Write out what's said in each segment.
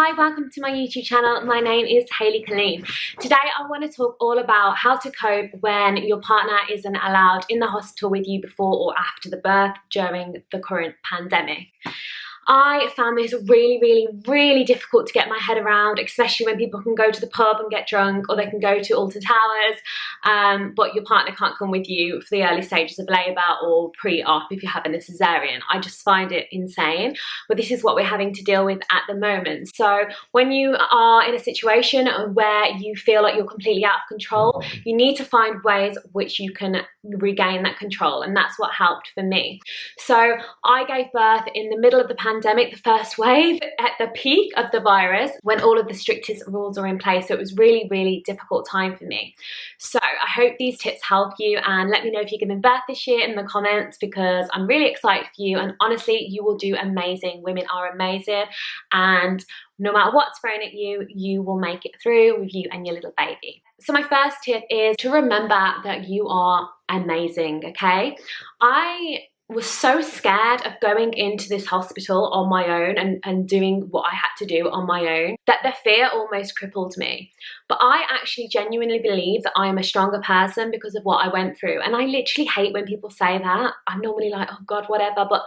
Hi, welcome to my YouTube channel. My name is Hayley Colleen. Today I want to talk all about how to cope when your partner isn't allowed in the hospital with you before or after the birth during the current pandemic. I found this really difficult to get my head around, especially when people can go to the pub and get drunk, or they can go to Alton Towers, but your partner can't come with you for the early stages of labour or pre-op if you're having a cesarean. I just find it insane, but this is what we're having to deal with at the moment. So when you are in a situation where you feel like you're completely out of control, you need to find ways which you can regain that control, and that's what helped for me. So I gave birth in the middle of the pandemic, the first wave, at the peak of the virus, when all of the strictest rules were in place. So it was really difficult time for me. So I hope these tips help you, and let me know if you're giving birth this year in the comments, because I'm really excited for you, and honestly you will do amazing. Women are amazing, and no matter what's thrown at you, you will make it through with you and your little baby. So my first tip is to remember that you are amazing, okay? I was so scared of going into this hospital on my own and doing what I had to do on my own that the fear almost crippled me. But I actually genuinely believe that I am a stronger person because of what I went through. And I literally hate when people say that. I'm normally like, oh God, whatever. But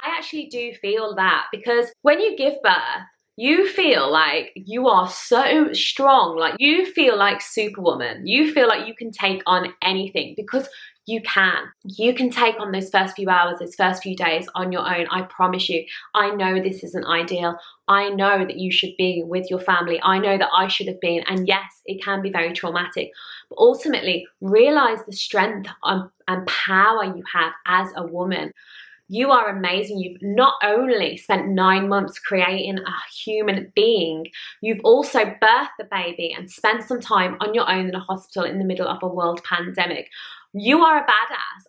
I actually do feel that, because when you give birth, you feel like you are so strong. Like, you feel like Superwoman. You feel like you can take on anything, because you can. You can take on those first few hours, those first few days on your own. I promise you. I know this isn't ideal. I know that you should be with your family. I know that I should have been. And yes, it can be very traumatic. But ultimately, realize the strength and power you have as a woman. You are amazing. You've not only spent 9 months creating a human being, you've also birthed the baby and spent some time on your own in a hospital in the middle of a world pandemic. You are a badass.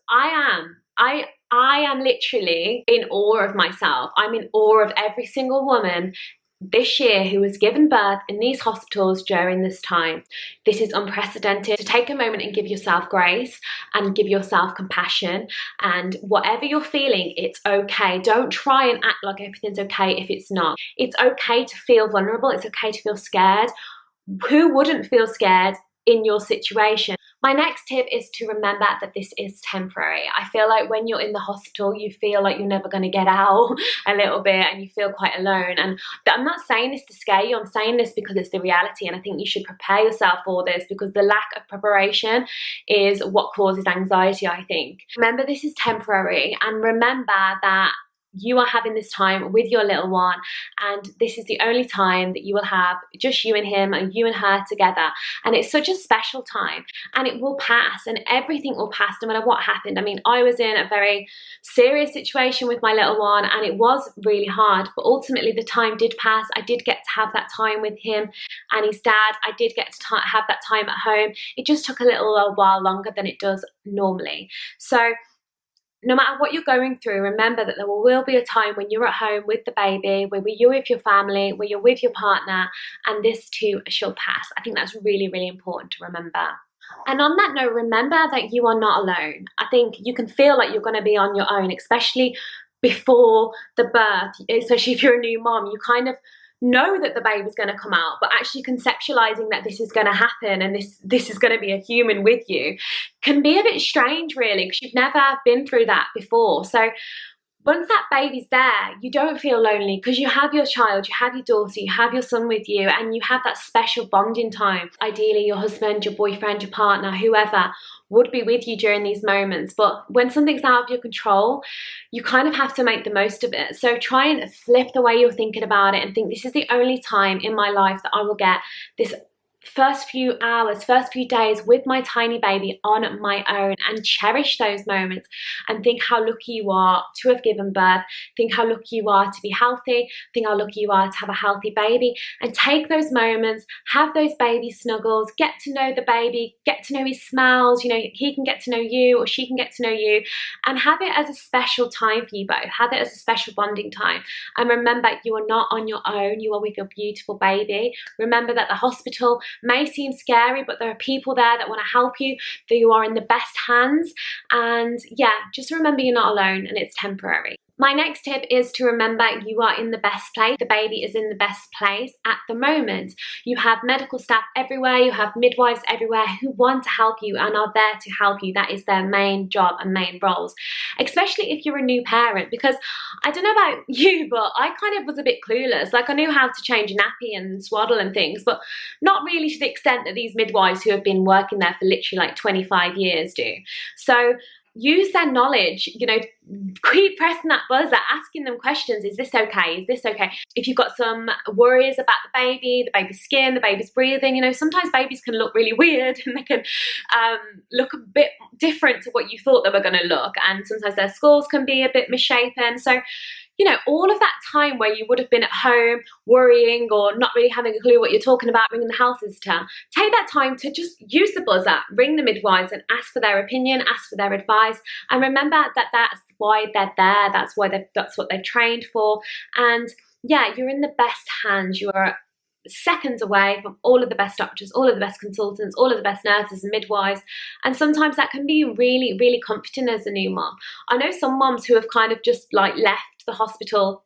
I am literally in awe of myself. I'm in awe of every single woman this year who has given birth in these hospitals during this time. This is unprecedented. So take a moment and give yourself grace and give yourself compassion, and whatever you're feeling, it's okay. Don't try and act like everything's okay if it's not. It's okay to feel vulnerable. It's okay to feel scared. Who wouldn't feel scared in your situation? My next tip is to remember that this is temporary. I feel like when you're in the hospital, you feel like you're never going to get out a little bit, and you feel quite alone. And I'm not saying this to scare you. I'm saying this because it's the reality, and I think you should prepare yourself for this, because the lack of preparation is what causes anxiety, I think. Remember, this is temporary, and remember that you are having this time with your little one, and this is the only time that you will have just you and him, and you and her together. And it's such a special time, and it will pass, and everything will pass no matter what happened. I mean, I was in a very serious situation with my little one, and it was really hard, but ultimately the time did pass. I did get to have that time with him and his dad. I did get to have that time at home. It just took a little while longer than it does normally. So no matter what you're going through, remember that there will be a time when you're at home with the baby, where you're with your family, where you're with your partner, and this too shall pass. I think that's really important to remember. And on that note, remember that you are not alone. I think you can feel like you're going to be on your own, especially before the birth, especially if you're a new mom. You kind of know that the baby's going to come out, but actually conceptualizing that this is going to happen and this is going to be a human with you can be a bit strange, really, because you've never been through that before. So once that baby's there, you don't feel lonely, because you have your child, you have your daughter, you have your son with you, and you have that special bonding time. Ideally, your husband, your boyfriend, your partner, whoever would be with you during these moments. But when something's out of your control, you kind of have to make the most of it. So try and flip the way you're thinking about it, and think, this is the only time in my life that I will get this first few hours, first few days with my tiny baby on my own, and cherish those moments, and think how lucky you are to have given birth. Think how lucky you are to be healthy. Think how lucky you are to have a healthy baby, and take those moments, have those baby snuggles, get to know the baby, get to know his smells. You know, he can get to know you, or she can get to know you, and have it as a special time for you both. Have it as a special bonding time. And remember, you are not on your own. You are with your beautiful baby. Remember that the hospital may seem scary, but there are people there that want to help you, that you are in the best hands. And yeah, just remember you're not alone, and it's temporary. My next tip is to remember you are in the best place. The baby is in the best place at the moment. You have medical staff everywhere, you have midwives everywhere who want to help you and are there to help you. That is their main job and main roles, especially if you're a new parent, because I don't know about you, but I kind of was a bit clueless. Like, I knew how to change a nappy and swaddle and things, but not really to the extent that these midwives who have been working there for literally like 25 years do. So use their knowledge, you know, keep pressing that buzzer, asking them questions. Is this okay? Is this okay? If you've got some worries about the baby's skin, the baby's breathing, you know, sometimes babies can look really weird and they can look a bit different to what you thought they were going to look. And sometimes their skulls can be a bit misshapen. So, you know, all of that time where you would have been at home worrying or not really having a clue what you're talking about, ringing the health visitor, take that time to just use the buzzer, ring the midwives and ask for their opinion, ask for their advice. And remember that that's why they're there. That's what they've trained for. And yeah, you're in the best hands. You are seconds away from all of the best doctors, all of the best consultants, all of the best nurses and midwives. And sometimes that can be really, really comforting as a new mom. I know some moms who have kind of just like left the hospital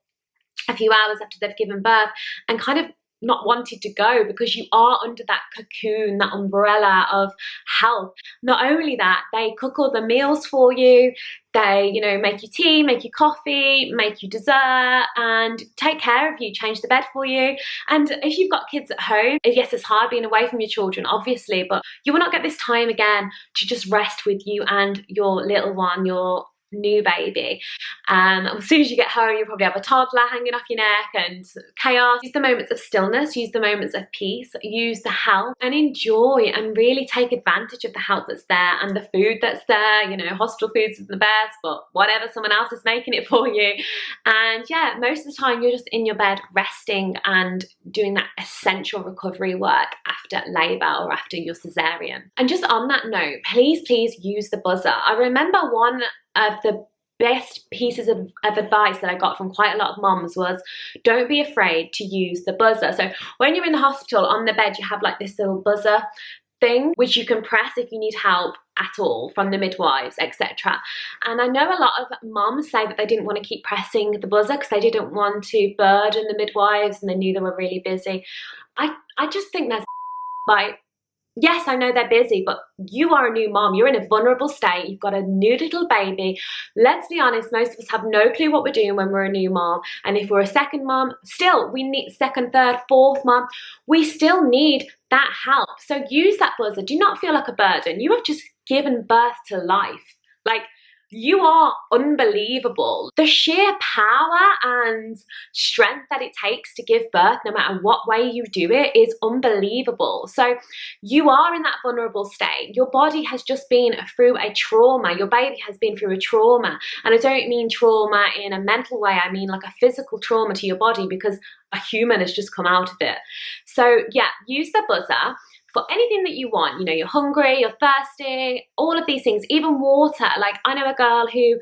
a few hours after they've given birth and kind of not wanted to go, because you are under that cocoon, that umbrella of help. Not only that, they cook all the meals for you. They, you know, make you tea, make you coffee, make you dessert, and take care of you, change the bed for you. And if you've got kids at home, yes, it's hard being away from your children, obviously, but you will not get this time again to just rest with you and your little one, your new baby. As soon as you get home, you'll probably have a toddler hanging off your neck and chaos. Use the moments of stillness, use the moments of peace, use the help and enjoy and really take advantage of the help that's there and the food that's there. You know, hospital food's the best, but whatever, someone else is making it for you. And yeah, most of the time you're just in your bed resting and doing that essential recovery work after labour or after your cesarean. And just on that note, please use the buzzer. I remember one of the best pieces of advice that I got from quite a lot of moms was, don't be afraid to use the buzzer. So when you're in the hospital on the bed, you have like this little buzzer thing which you can press if you need help at all from the midwives, etc. And I know a lot of moms say that they didn't want to keep pressing the buzzer because they didn't want to burden the midwives and they knew they were really busy. I just think that's like, yes, I know they're busy, but you are a new mom. You're in a vulnerable state. You've got a new little baby. Let's be honest, most of us have no clue what we're doing when we're a new mom. And if we're a second mom, still, we need second, third, fourth mom. We still need that help. So use that buzzer. Do not feel like a burden. You have just given birth to life. Like, you are unbelievable. The sheer power and strength that it takes to give birth, no matter what way you do it, is unbelievable. So you are in that vulnerable state. Your body has just been through a trauma. Your baby has been through a trauma. And I don't mean trauma in a mental way. I mean like a physical trauma to your body, because a human has just come out of it. So yeah, use the buzzer for anything that you want. You know, you're hungry, you're thirsty, all of these things, even water. Like, I know a girl who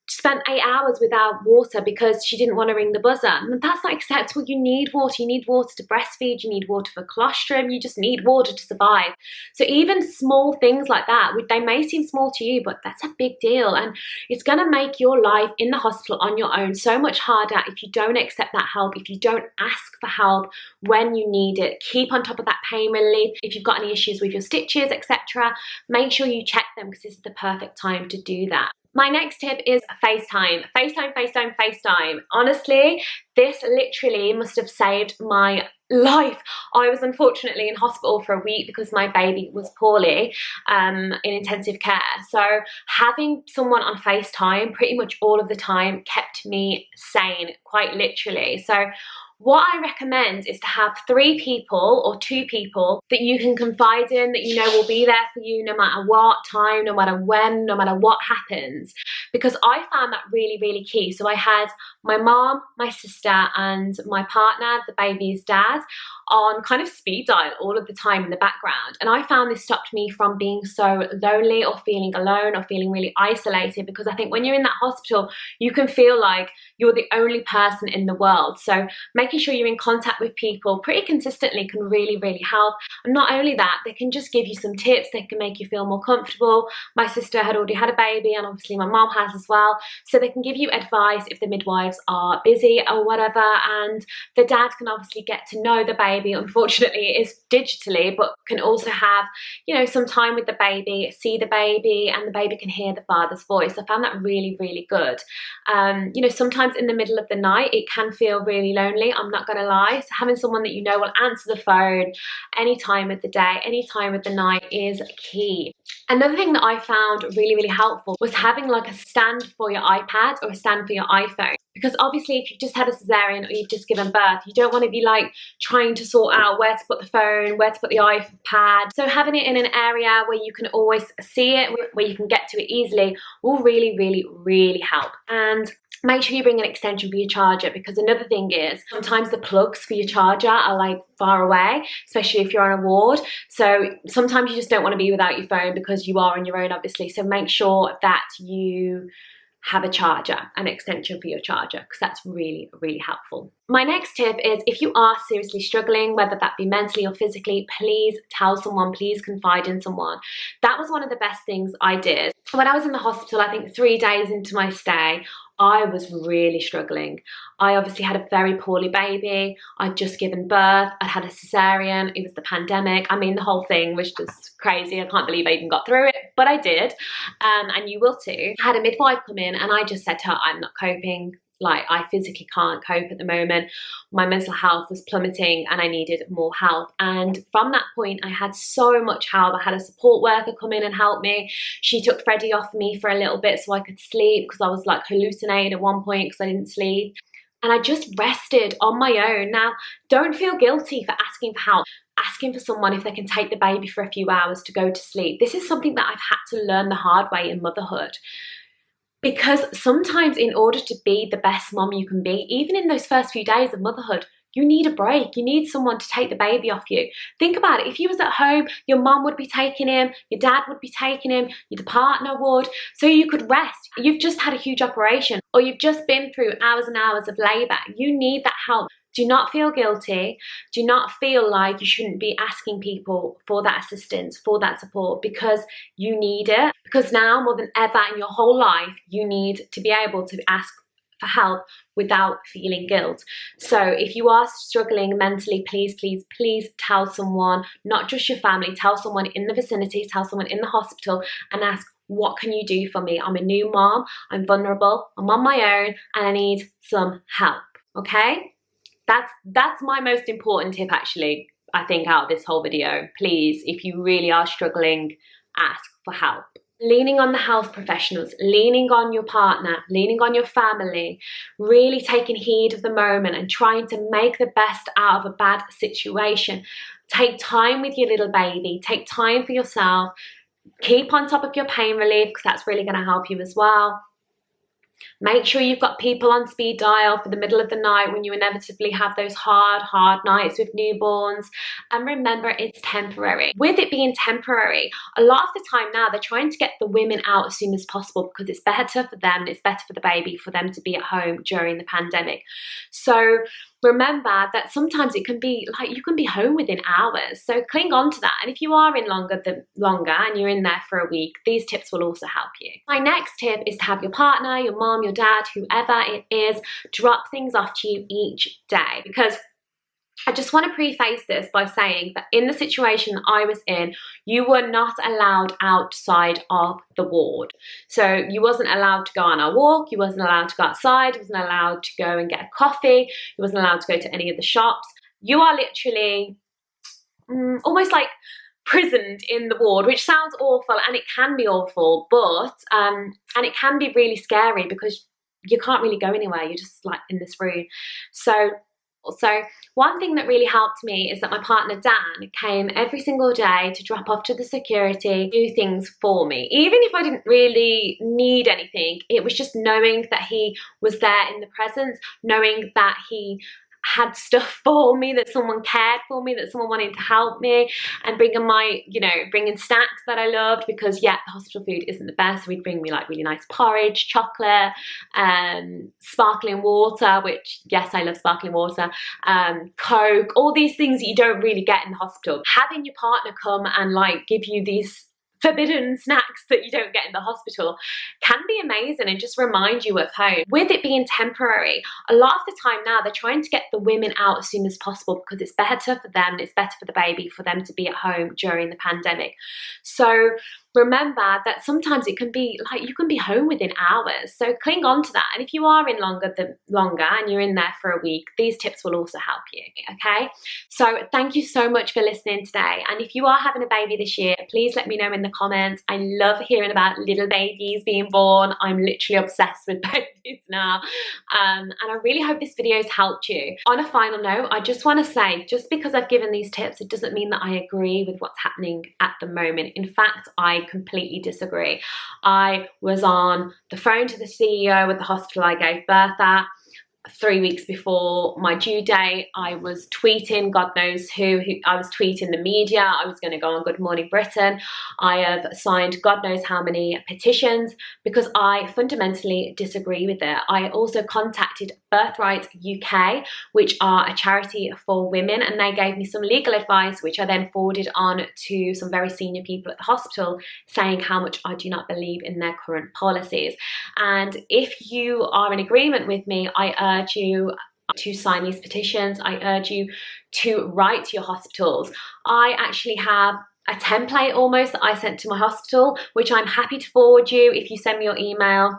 spent 8 hours without water because she didn't want to ring the buzzer. And that's not acceptable. You need water. You need water to breastfeed. You need water for colostrum. You just need water to survive. So even small things like that, they may seem small to you, but that's a big deal. And it's going to make your life in the hospital on your own so much harder if you don't accept that help, if you don't ask for help when you need it. Keep on top of that pain relief. If you've got any issues with your stitches, etc., make sure you check them, because this is the perfect time to do that. My next tip is Facetime. Facetime. Honestly, this literally must have saved my life. I was unfortunately in hospital for a week because my baby was poorly in intensive care. So having someone on Facetime pretty much all of the time kept me sane, quite literally. So what I recommend is to have 3 people or 2 people that you can confide in, that you know will be there for you no matter what time, no matter when, no matter what happens. Because I found that really, really key. So I had my mom, my sister and my partner, the baby's dad, on kind of speed dial all of the time in the background. And I found this stopped me from being so lonely or feeling alone or feeling really isolated, because I think when you're in that hospital, you can feel like you're the only person in the world. So making making sure you're in contact with people pretty consistently can really, really help. And not only that, they can just give you some tips, they can make you feel more comfortable. My sister had already had a baby, and obviously my mom has as well, so they can give you advice if the midwives are busy or whatever. And the dad can obviously get to know the baby. Unfortunately, it is digitally, but can also have, you know, some time with the baby, see the baby, and the baby can hear the father's voice. I found that really, really good. You know, sometimes in the middle of the night it can feel really lonely, I'm not gonna lie, so having someone that you know will answer the phone any time of the day, any time of the night is key. Another thing that I found really, really helpful was having like a stand for your iPad or a stand for your iPhone. Because obviously if you've just had a cesarean or you've just given birth, you don't want to be like trying to sort out where to put the phone, where to put the iPad. So having it in an area where you can always see it, where you can get to it easily, will really, really, really help. And make sure you bring an extension for your charger, because another thing is sometimes the plugs for your charger are like far away, especially if you're on a ward. So sometimes you just don't want to be without your phone because you are on your own, obviously. So make sure that you have a charger, an extension for your charger, because that's really, really helpful. My next tip is, if you are seriously struggling, whether that be mentally or physically, please tell someone, please confide in someone. That was one of the best things I did. When I was in the hospital, I think 3 days into my stay, I was really struggling. I obviously had a very poorly baby. I'd just given birth. I'd had a cesarean. It was the pandemic. I mean, the whole thing was just crazy. I can't believe I even got through it, but I did. And you will too. I had a midwife come in and I just said to her, I'm not coping. Like, I physically can't cope at the moment. My mental health was plummeting and I needed more help. And from that point, I had so much help. I had a support worker come in and help me. She took Freddie off me for a little bit so I could sleep, because I was like hallucinating at one point because I didn't sleep. And I just rested on my own. Now, don't feel guilty for asking for help, asking for someone if they can take the baby for a few hours to go to sleep. This is something that I've had to learn the hard way in motherhood. Because sometimes in order to be the best mom you can be, even in those first few days of motherhood, you need a break. You need someone to take the baby off you. Think about it. If you was at home, your mom would be taking him, your dad would be taking him, your partner would, so you could rest. You've just had a huge operation, or you've just been through hours and hours of labor. You need that help. Do not feel guilty. Do not feel like you shouldn't be asking people for that assistance, for that support, because you need it. Because now more than ever in your whole life, you need to be able to ask for help without feeling guilt. So if you are struggling mentally, please, please, please tell someone, not just your family, tell someone in the vicinity, tell someone in the hospital and ask, what can you do for me? I'm a new mom, I'm vulnerable, I'm on my own, and I need some help, okay? That's my most important tip, actually, I think, out of this whole video. Please, if you really are struggling, ask for help. Leaning on the health professionals, leaning on your partner, leaning on your family, really taking heed of the moment and trying to make the best out of a bad situation. Take time with your little baby, take time for yourself, keep on top of your pain relief, because that's really going to help you as well. Make sure you've got people on speed dial for the middle of the night when you inevitably have those hard nights with newborns. And remember, it's temporary. With it being temporary, a lot of the time now they're trying to get the women out as soon as possible, because it's better for them, it's better for the baby, for them to be at home during the pandemic. So remember that sometimes it can be like you can be home within hours. So cling on to that. And if you are in longer and you're in there for a week, these tips will also help you. My next tip is to have your partner, your mom, your dad, whoever it is, drop things off to you each day. Because I just want to preface this by saying that in the situation I was in, you were not allowed outside of the ward. So you wasn't allowed to go on a walk, you wasn't allowed to go outside, you wasn't allowed to go and get a coffee, you wasn't allowed to go to any of the shops. You are literally almost like prisoned in the ward, which sounds awful, and it can be awful, but and it can be really scary because you can't really go anywhere, you're just like in this room. So one thing that really helped me is that my partner Dan came every single day to drop off to the security, do things for me. Even if I didn't really need anything, it was just knowing that he was there in the presence, knowing that he had stuff for me, that someone cared for me, that someone wanted to help me, and bringing my, you know, bringing snacks that I loved, because yeah, the hospital food isn't the best. So he'd bring me like really nice porridge, chocolate, sparkling water, which yes, I love sparkling water, Coke, all these things that you don't really get in the hospital. Having your partner come and like give you these forbidden snacks that you don't get in the hospital can be amazing and just remind you of home. With it being temporary, a lot of the time now they're trying to get the women out as soon as possible because it's better for them, it's better for the baby for them to be at home during the pandemic. So remember that sometimes it can be like you can be home within hours, so cling on to that. And if you are in longer and you're in there for a week, these tips will also help you. Okay, so thank you so much for listening today, and if you are having a baby this year, please let me know in the comments. I love hearing about little babies being born. I'm literally obsessed with babies now, and I really hope this video has helped you. On a final note, I just want to say, just because I've given these tips, it doesn't mean that I agree with what's happening at the moment. In fact, I completely disagree. I was on the phone to the CEO at the hospital I gave birth at 3 weeks before my due date. I was tweeting God knows who. I was tweeting the media. I was going to go on Good Morning Britain. I have signed God knows how many petitions because I fundamentally disagree with it. I also contacted Birthright UK, which are a charity for women, and they gave me some legal advice, which I then forwarded on to some very senior people at the hospital, saying how much I do not believe in their current policies. And if you are in agreement with me, I urge you to sign these petitions. I urge you to write to your hospitals. I actually have a template almost that I sent to my hospital, which I'm happy to forward you if you send me your email.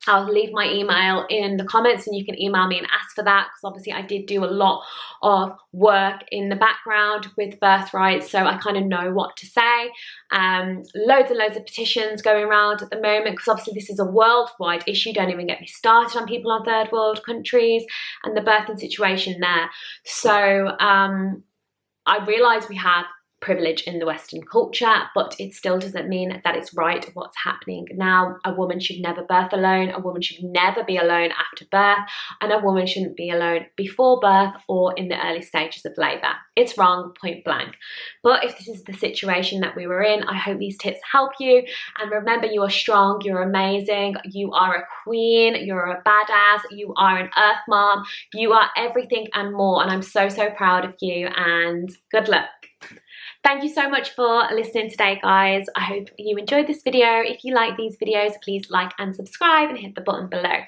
I'll leave my email in the comments and you can email me and ask for that, because obviously I did do a lot of work in the background with Birthright, so I kind of know what to say. Loads and loads of petitions going around at the moment, because obviously this is a worldwide issue. Don't even get me started on people on third world countries and the birthing situation there. So I realise we have privilege in the Western culture, but it still doesn't mean that it's right what's happening now. A woman should never birth alone. A woman should never be alone after birth, and a woman shouldn't be alone before birth or in the early stages of labour. It's wrong, point blank. But if this is the situation that we were in, I hope these tips help you. And remember, you are strong, you're amazing, you are a queen, you're a badass, you are an earth mom, you are everything and more, and I'm so proud of you, and good luck. Thank you so much for listening today, guys. I hope you enjoyed this video. If you like these videos, please like and subscribe and hit the button below.